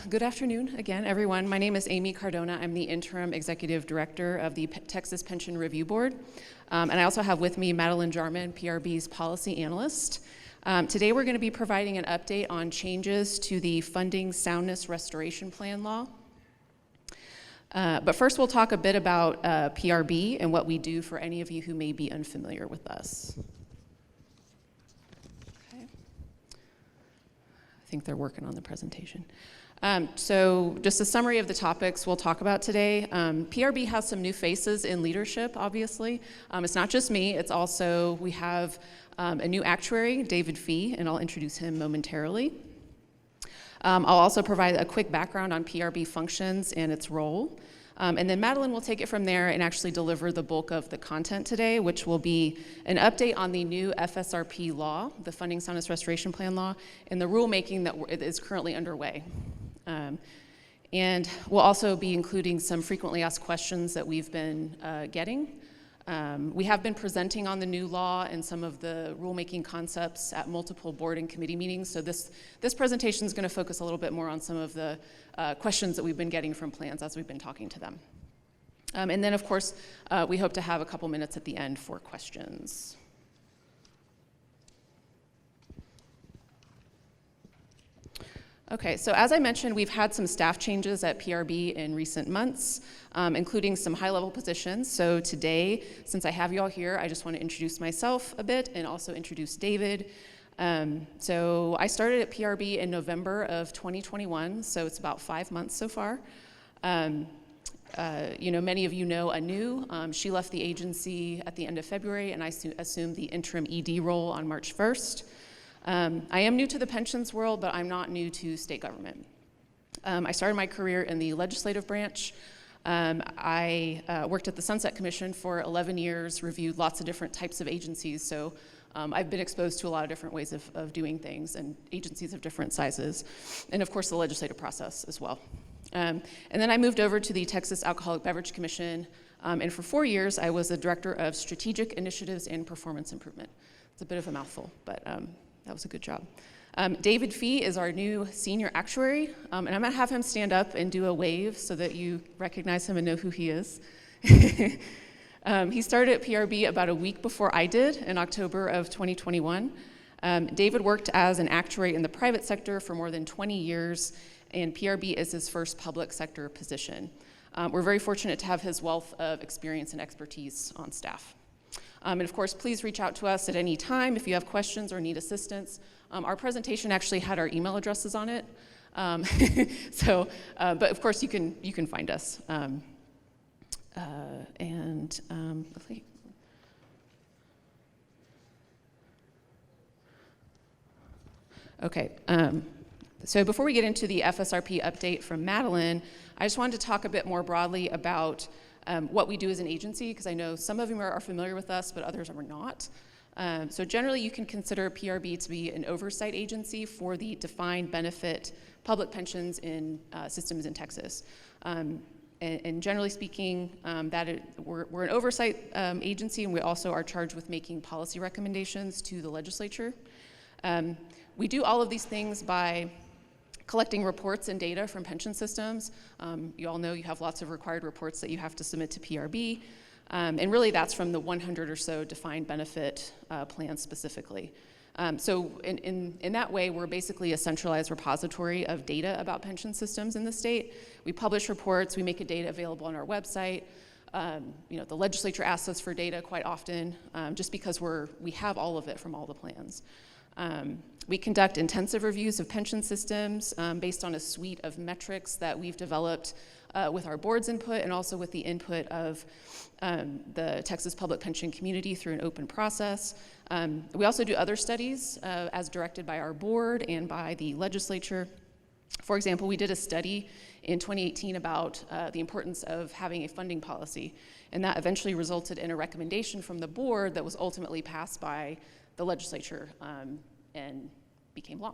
Good afternoon again, everyone. My name is Amy Cardona. I'm the interim executive director of the Texas Pension Review Board. And I also have with me Madilyn Jarman, PRB's policy analyst. Today we're going to be providing an update on changes to the Funding Soundness Restoration Plan law. But first we'll talk a bit about PRB and what we do for any of you who may be unfamiliar with us. Okay. I think they're working on the presentation. So just a summary of the topics we'll talk about today. PRB has some new faces in leadership, obviously. It's not just me, it's also, we have a new actuary, David Fee, and I'll introduce him momentarily. I'll also provide a quick background on PRB functions and its role. And then Madilyn will take it from there and actually deliver the bulk of the content today, which will be an update on the new FSRP law, the Funding Soundness Restoration Plan law, and the rulemaking that is currently underway. And we'll also be including some frequently asked questions that we've been getting. We have been presenting on the new law and some of the rulemaking concepts at multiple board and committee meetings, so this presentation is going to focus a little bit more on some of the questions that we've been getting from plans as we've been talking to them. And then, of course, we hope to have a couple minutes at the end for questions. Okay, so as I mentioned, we've had some staff changes at PRB in recent months, including some high-level positions. So today, since I have you all here, I just want to introduce myself a bit and also introduce David. So I started at PRB in November of 2021, so it's about 5 months so far. Many of you know Anu. She left the agency at the end of February, and I assumed the interim ED role on March 1st. I am new to the pensions world, but I'm not new to state government. I started my career in the legislative branch. I worked at the Sunset Commission for 11 years, reviewed lots of different types of agencies, so I've been exposed to a lot of different ways of doing things and agencies of different sizes, and of course the legislative process as well. And then I moved over to the Texas Alcoholic Beverage Commission, and for 4 years I was the Director of Strategic Initiatives and Performance Improvement. It's a bit of a mouthful, but that was a good job. David Fee is our new senior actuary, and I'm gonna have him stand up and do a wave so that you recognize him and know who he is. He started at PRB about a week before I did in October of 2021. David worked as an actuary in the private sector for more than 20 years, and PRB is his first public sector position. We're very fortunate to have his wealth of experience and expertise on staff. And of course, please reach out to us at any time if you have questions or need assistance. Our presentation actually had our email addresses on it. But of course you can find us. Okay, so before we get into the FSRP update from Madilyn, I just wanted to talk a bit more broadly about what we do as an agency, because I know some of you are familiar with us, but others are not. So generally, you can consider PRB to be an oversight agency for the defined benefit public pensions in systems in Texas. And generally speaking, we're an oversight agency, and we also are charged with making policy recommendations to the legislature. We do all of these things by collecting reports and data from pension systems. You all know you have lots of required reports that you have to submit to PRB. And really that's from the 100 or so defined benefit plans specifically. So in that way, we're basically a centralized repository of data about pension systems in the state. We publish reports, we make data available on our website. The legislature asks us for data quite often, just because we have all of it from all the plans. We conduct intensive reviews of pension systems based on a suite of metrics that we've developed with our board's input and also with the input of the Texas public pension community through an open process. We also do other studies as directed by our board and by the legislature. For example, we did a study in 2018 about the importance of having a funding policy, and that eventually resulted in a recommendation from the board that was ultimately passed by the legislature and became law.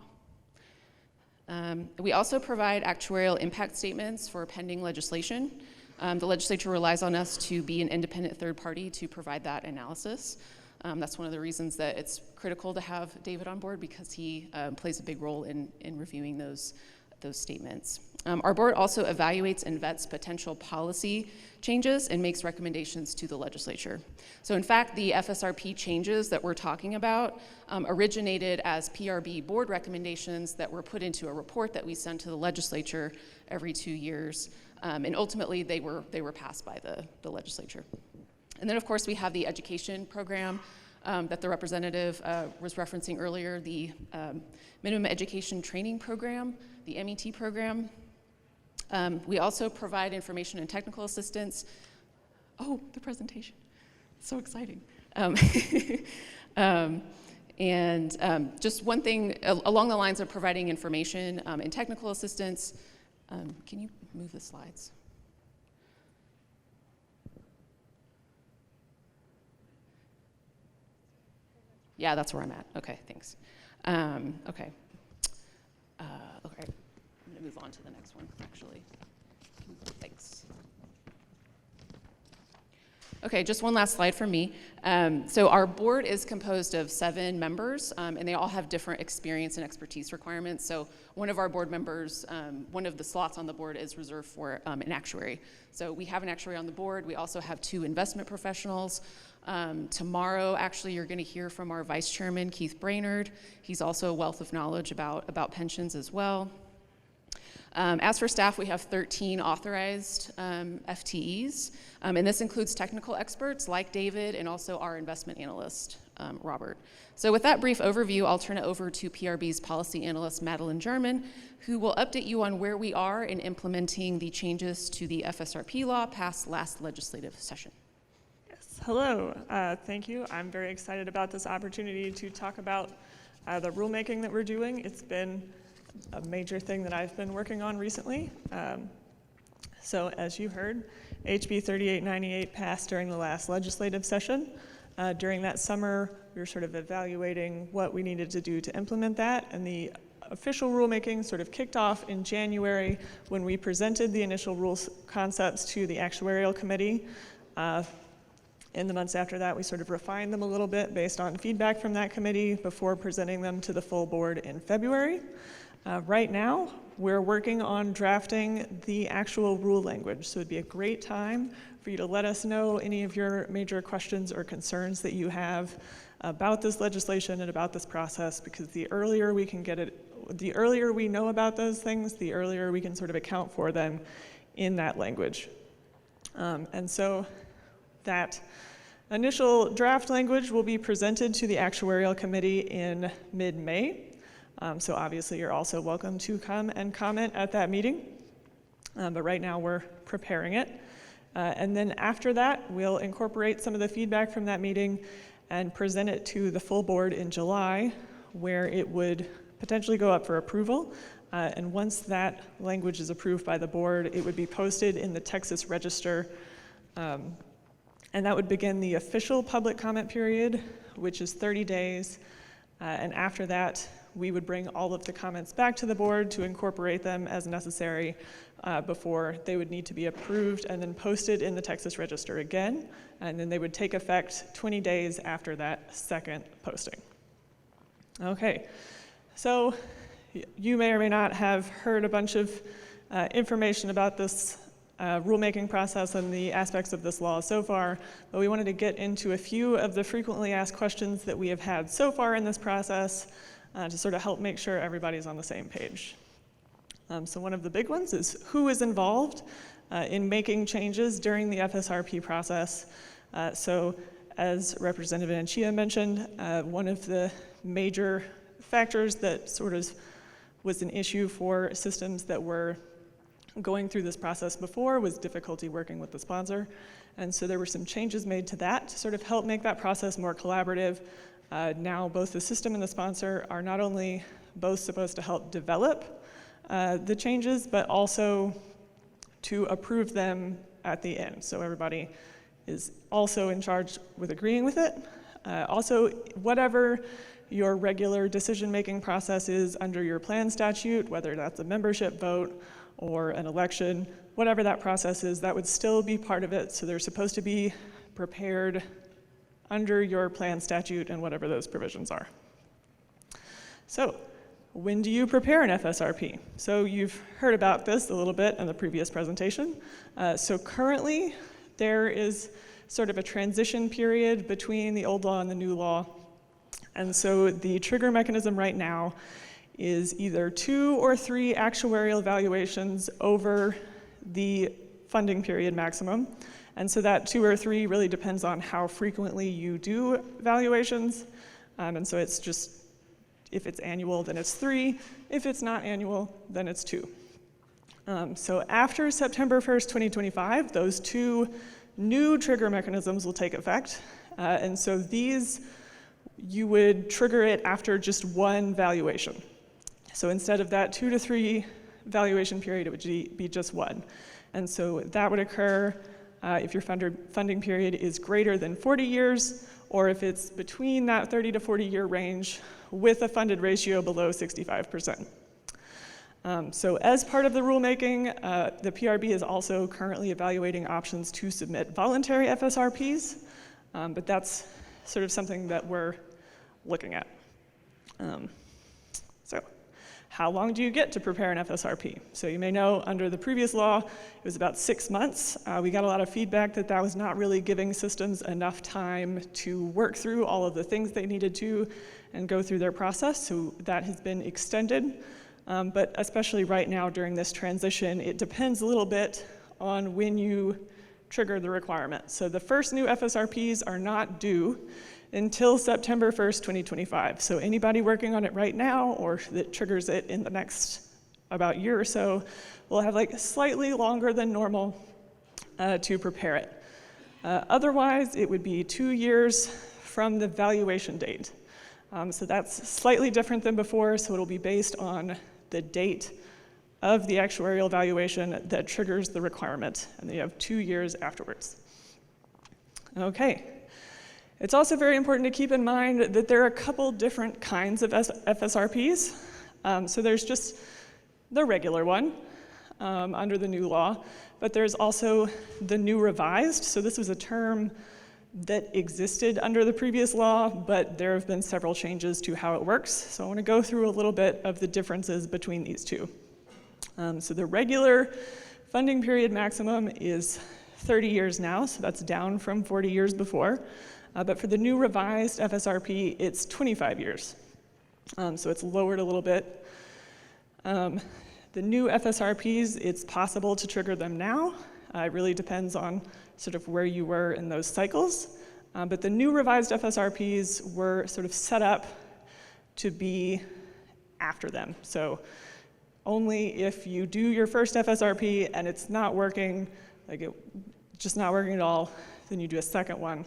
We also provide actuarial impact statements for pending legislation. The legislature relies on us to be an independent third party to provide that analysis. That's one of the reasons that it's critical to have David on board, because he plays a big role in reviewing those statements. Our board also evaluates and vets potential policy changes and makes recommendations to the legislature. So in fact, the FSRP changes that we're talking about originated as PRB board recommendations that were put into a report that we send to the legislature every 2 years. And ultimately, they were passed by the legislature. And then, of course, we have the education program that the representative was referencing earlier, the Minimum Education Training Program, the MET program. We also provide information and technical assistance. Oh, the presentation. So exciting. Just one thing along the lines of providing information and technical assistance. Can you move the slides? Yeah, that's where I'm at. Okay, thanks. Okay. Okay, I'm gonna move on to the next one, actually. Thanks. Okay, just one last slide from me. So our board is composed of 7 members, and they all have different experience and expertise requirements. So one of our board members, one of the slots on the board is reserved for an actuary. So we have an actuary on the board. We also have 2 investment professionals. Tomorrow, actually, you're going to hear from our vice chairman, Keith Brainerd. He's also a wealth of knowledge about pensions as well. As for staff, we have 13 authorized FTEs, and this includes technical experts like David and also our investment analyst, Robert. So with that brief overview, I'll turn it over to PRB's policy analyst, Madilyn Jarman, who will update you on where we are in implementing the changes to the FSRP law passed last legislative session. Yes, hello, thank you. I'm very excited about this opportunity to talk about the rulemaking that we're doing. It's been a major thing that I've been working on recently. So as you heard, HB 3898 passed during the last legislative session. During that summer, we were sort of evaluating what we needed to do to implement that, and the official rulemaking sort of kicked off in January when we presented the initial rules concepts to the actuarial committee. In the months after that, we sort of refined them a little bit based on feedback from that committee before presenting them to the full board in February. Right now, we're working on drafting the actual rule language, so it'd be a great time for you to let us know any of your major questions or concerns that you have about this legislation and about this process, because the earlier we can get it, the earlier we know about those things, the earlier we can sort of account for them in that language. And so that initial draft language will be presented to the actuarial committee in mid-May. So obviously you're also welcome to come and comment at that meeting, but right now we're preparing it. And then after that, we'll incorporate some of the feedback from that meeting and present it to the full board in July, where it would potentially go up for approval. And once that language is approved by the board, it would be posted in the Texas Register, and that would begin the official public comment period, which is 30 days. And after that, we would bring all of the comments back to the board to incorporate them as necessary before they would need to be approved and then posted in the Texas Register again. And then they would take effect 20 days after that second posting. Okay, so you may or may not have heard a bunch of information about this rulemaking process and the aspects of this law so far, but we wanted to get into a few of the frequently asked questions that we have had so far in this process to sort of help make sure everybody's on the same page. So one of the big ones is who is involved in making changes during the FSRP process. So as Representative Anchia mentioned, one of the major factors that sort of was an issue for systems that were going through this process before was difficulty working with the sponsor. And so there were some changes made to that to sort of help make that process more collaborative. Now both the system and the sponsor are not only both supposed to help develop the changes, but also to approve them at the end. So everybody is also in charge with agreeing with it. Also, whatever your regular decision-making process is under your plan statute, whether that's a membership vote or an election, whatever that process is, that would still be part of it. So they're supposed to be prepared under your plan statute and whatever those provisions are. So when do you prepare an FSRP? So you've heard about this a little bit in the previous presentation. So currently, there is sort of a transition period between the old law and the new law. And so the trigger mechanism right now is either 2 or 3 actuarial evaluations over the funding period maximum. And so that 2 or 3 really depends on how frequently you do valuations. And so it's just, if it's annual, then it's 3. If it's not annual, then it's 2. So after September 1st, 2025, those 2 new trigger mechanisms will take effect. And so these, you would trigger it after just 1 valuation. So instead of that 2 to 3 valuation period, it would be just 1. And so that would occur if your funding period is greater than 40 years, or if it's between that 30 to 40 year range with a funded ratio below 65%. So as part of the rulemaking, the PRB is also currently evaluating options to submit voluntary FSRPs, but that's sort of something that we're looking at. So how long do you get to prepare an FSRP? So you may know under the previous law, it was about 6 months. We got a lot of feedback that that was not really giving systems enough time to work through all of the things they needed to and go through their process, so that has been extended. But especially right now during this transition, it depends a little bit on when you trigger the requirement. So the first new FSRPs are not due until September 1st, 2025. So anybody working on it right now or that triggers it in the next about year or so will have like slightly longer than normal to prepare it. Otherwise, it would be 2 years from the valuation date. So that's slightly different than before, so it'll be based on the date of the actuarial valuation that triggers the requirement, and then you have 2 years afterwards. Okay. It's also very important to keep in mind that there are a couple different kinds of FSRPs. So there's just the regular one under the new law, but there's also the new revised. So this was a term that existed under the previous law, but there have been several changes to how it works. So I want to go through a little bit of the differences between these two. So the regular funding period maximum is 30 years now, so that's down from 40 years before. But for the new revised FSRP, it's 25 years. So it's lowered a little bit. The new FSRPs, it's possible to trigger them now. It really depends on sort of where you were in those cycles. But the new revised FSRPs were sort of set up to be after them. So only if you do your first FSRP and it's not working, like it just not working at all, then you do a second one,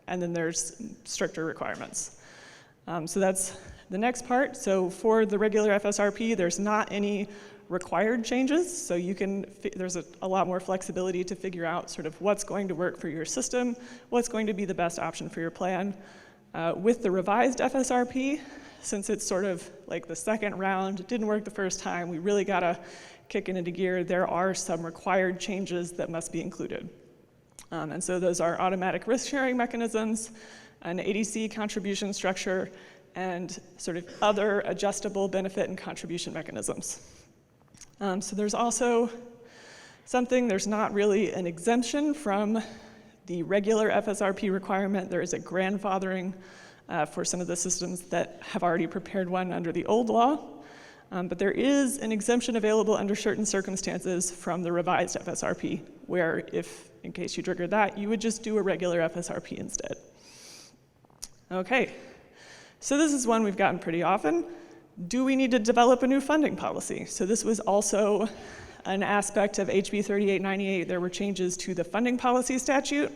and then there's stricter requirements. So that's the next part. So for the regular FSRP, there's not any required changes, so you can, there's a lot more flexibility to figure out sort of what's going to work for your system, what's going to be the best option for your plan. With the revised FSRP, since it's sort of like the second round, it didn't work the first time, we really gotta kick it into gear, there are some required changes that must be included. And so those are automatic risk sharing mechanisms, an ADC contribution structure, and sort of other adjustable benefit and contribution mechanisms. So there's also something, there's not really an exemption from the regular FSRP requirement. There is a grandfathering for some of the systems that have already prepared one under the old law. But there is an exemption available under certain circumstances from the revised FSRP, where if, in case you trigger that, you would just do a regular FSRP instead. Okay, so this is one we've gotten pretty often. Do we need to develop a new funding policy? So this was also an aspect of HB 3898. There were changes to the funding policy statute.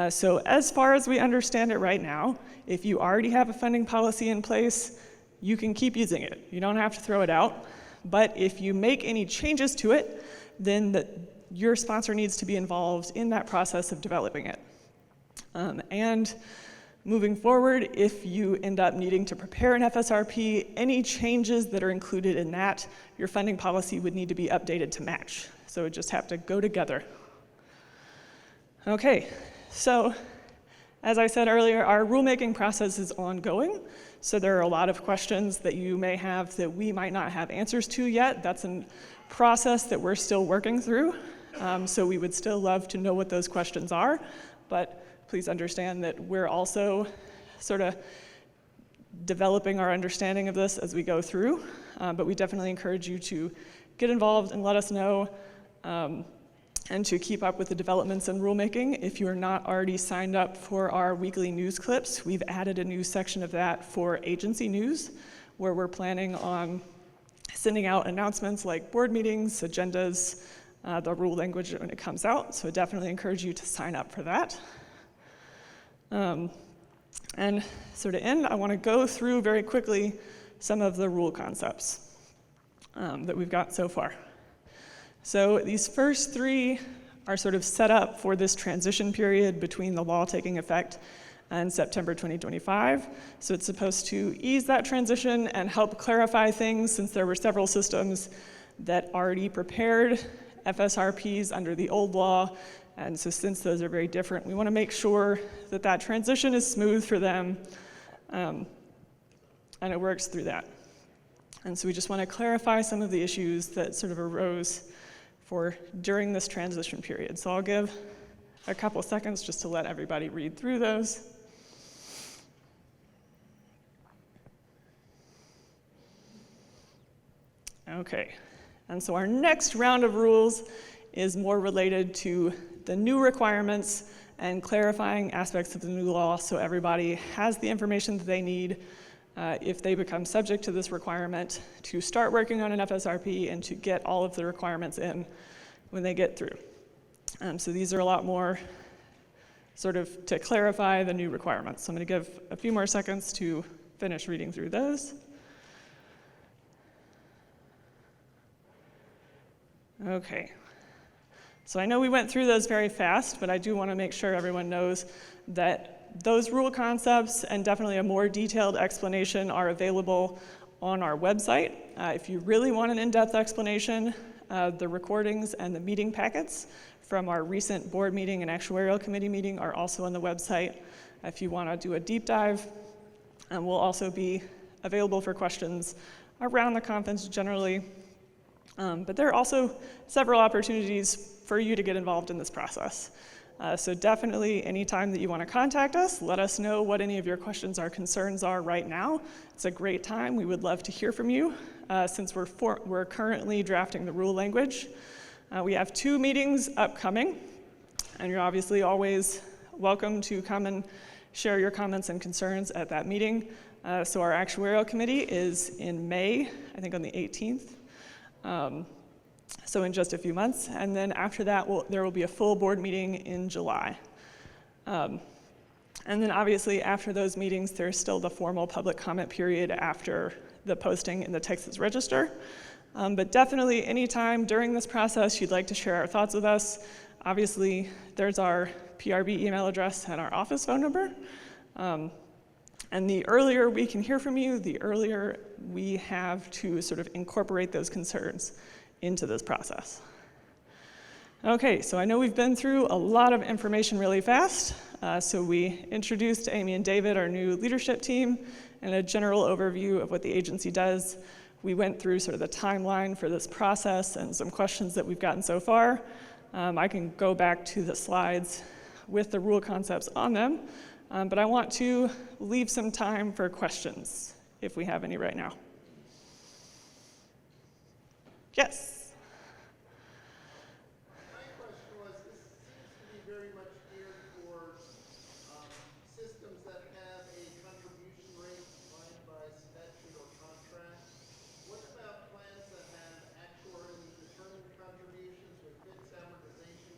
So as far as we understand it right now, if you already have a funding policy in place, you can keep using it. You don't have to throw it out. But if you make any changes to it, then your sponsor needs to be involved in that process of developing it. And moving forward, if you end up needing to prepare an FSRP, any changes that are included in that, your funding policy would need to be updated to match. So it would just have to go together. Okay, so As I said earlier, our rulemaking process is ongoing, so there are a lot of questions that you may have that we might not have answers to yet. That's a process that we're still working through, so we would still love to know what those questions are, but please understand that we're also sort of developing our understanding of this as we go through, but we definitely encourage you to get involved and let us know, and to keep up with the developments in rulemaking. If you are not already signed up for our weekly news clips, we've added a new section of that for agency news, where we're planning on sending out announcements like board meetings, agendas, the rule language when it comes out, so I definitely encourage you to sign up for that. And so to end, I want to go through very quickly some of the rule concepts that we've got so far. So these first three are sort of set up for this transition period between the law taking effect and September 2025. So it's supposed to ease that transition and help clarify things, since there were several systems that already prepared FSRPs under the old law. And so since those are very different, we want to make sure that that transition is smooth for them, and it works through that. And so we just want to clarify some of the issues that sort of arose during this transition period. So I'll give a couple seconds just to let everybody read through those. Okay, and so our next round of rules is more related to the new requirements and clarifying aspects of the new law, so everybody has the information that they need if they become subject to this requirement to start working on an FSRP and to get all of the requirements in when they get through. So these are a lot more sort of to clarify the new requirements. So I'm going to give a few more seconds to finish reading through those. Okay. So I know we went through those very fast, but I do want to make sure everyone knows that those rule concepts and definitely a more detailed explanation are available on our website. If you really want an in-depth explanation, the recordings and the meeting packets from our recent board meeting and actuarial committee meeting are also on the website if you want to do a deep dive. And we'll also be available for questions around the conference generally. But there are also several opportunities for you to get involved in this process. So definitely anytime that you want to contact us, let us know what any of your questions or concerns are right now. It's a great time. We would love to hear from you since we're currently drafting the rule language. We have 2 meetings upcoming, and you're obviously always welcome to come and share your comments and concerns at that meeting. So our actuarial committee is in May, I think on the 18th. So in just a few months, and then after that, there will be a full board meeting in July. And then obviously after those meetings, there's still the formal public comment period after the posting in the Texas Register. But definitely anytime during this process you'd like to share our thoughts with us, obviously there's our PRB email address and our office phone number. And the earlier we can hear from you, the earlier we have to sort of incorporate those concerns into this process. Okay, so I know we've been through a lot of information really fast. So we introduced Amy and David, our new leadership team, and a general overview of what the agency does. We went through sort of the timeline for this process and some questions that we've gotten so far. I can go back to the slides with the rule concepts on them, but I want to leave some time for questions, if we have any right now. Yes? My question was, this seems to be very much geared towards systems that have a contribution rate defined by statute or contract. What about plans that have actuarially determined contributions with fixed amortization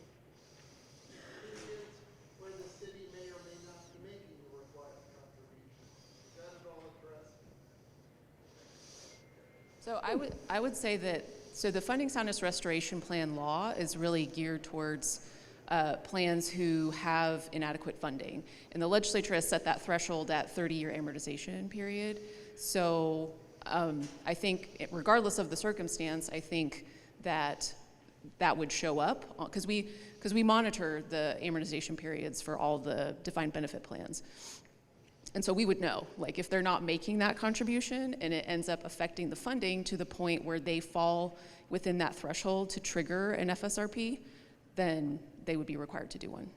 periods where the city may or may not be making the required contributions? Is that at all addressed? So I would say that, so the Funding Soundness Restoration Plan law is really geared towards plans who have inadequate funding. And the legislature has set that threshold at 30-year amortization period. So I think regardless of the circumstance, I think that that would show up, because we monitor the amortization periods for all the defined benefit plans. And so we would know, like if they're not making that contribution and it ends up affecting the funding to the point where they fall within that threshold to trigger an FSRP, then they would be required to do one.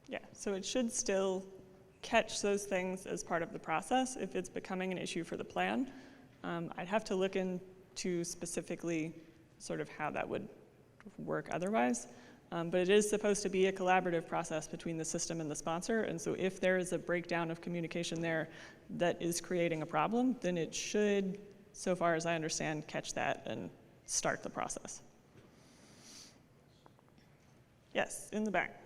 Yeah, so it should still catch those things as part of the process if it's becoming an issue for the plan. I'd have to look into specifically sort of how that would work otherwise. But it is supposed to be a collaborative process between the system and the sponsor, and so if there is a breakdown of communication there that is creating a problem, then it should, so far as I understand, catch that and start the process. Yes, in the back.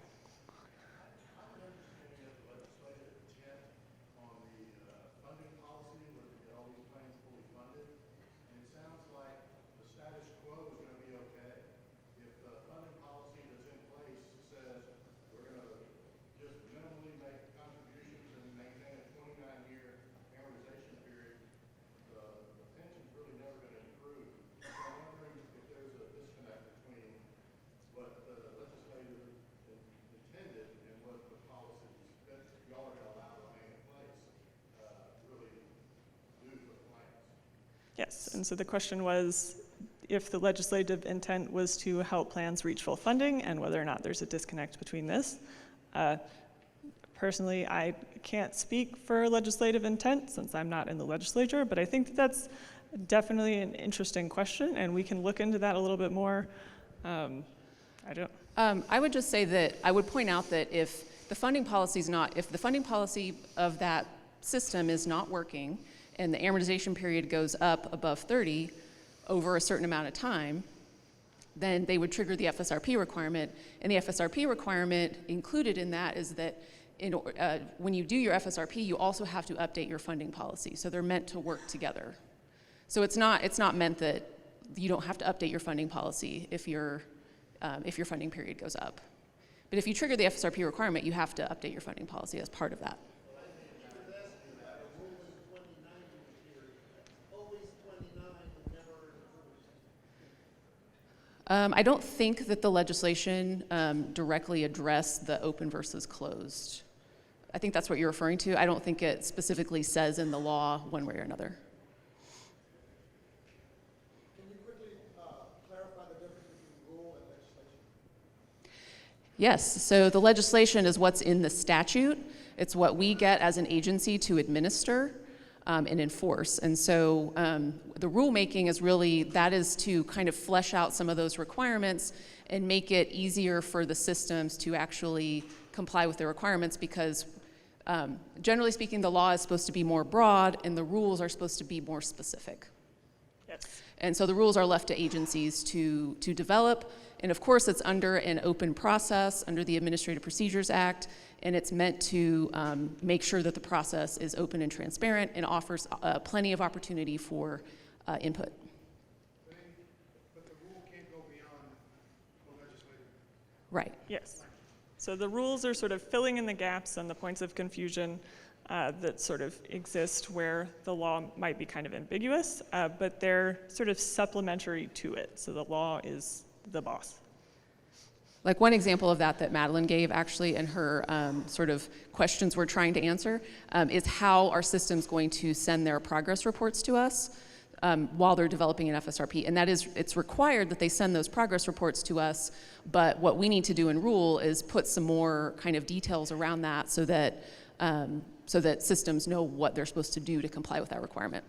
Yes, and so the question was if the legislative intent was to help plans reach full funding and whether or not there's a disconnect between this. Personally, I can't speak for legislative intent since I'm not in the legislature, but I think that's definitely an interesting question and we can look into that a little bit more. I would just say that I would point out that if the funding policy of that system is not working and the amortization period goes up above 30 over a certain amount of time, then they would trigger the FSRP requirement. And the FSRP requirement included in that is that when you do your FSRP, you also have to update your funding policy. So they're meant to work together. So it's not meant that you don't have to update your funding policy if your funding period goes up. But if you trigger the FSRP requirement, you have to update your funding policy as part of that. I don't think that the legislation directly addressed the open versus closed. I think that's what you're referring to. I don't think it specifically says in the law one way or another. Can you quickly clarify the difference between rule and legislation? Yes, so the legislation is what's in the statute. It's what we get as an agency to administer and enforce. And so the rulemaking is really, that is to kind of flesh out some of those requirements and make it easier for the systems to actually comply with the requirements because generally speaking, the law is supposed to be more broad and the rules are supposed to be more specific. Yes. And so the rules are left to agencies to develop. And of course, it's under an open process under the Administrative Procedures Act, and it's meant to make sure that the process is open and transparent and offers plenty of opportunity for input. But the rule can't go beyond the legislative. Right. Yes. So the rules are sort of filling in the gaps and the points of confusion that sort of exist where the law might be kind of ambiguous, but they're sort of supplementary to it. So the law is the boss. Like one example of that Madilyn gave actually in her sort of questions we're trying to answer is how are systems going to send their progress reports to us while they're developing an FSRP. And that is, it's required that they send those progress reports to us, but what we need to do in rule is put some more kind of details around that so that systems know what they're supposed to do to comply with that requirement.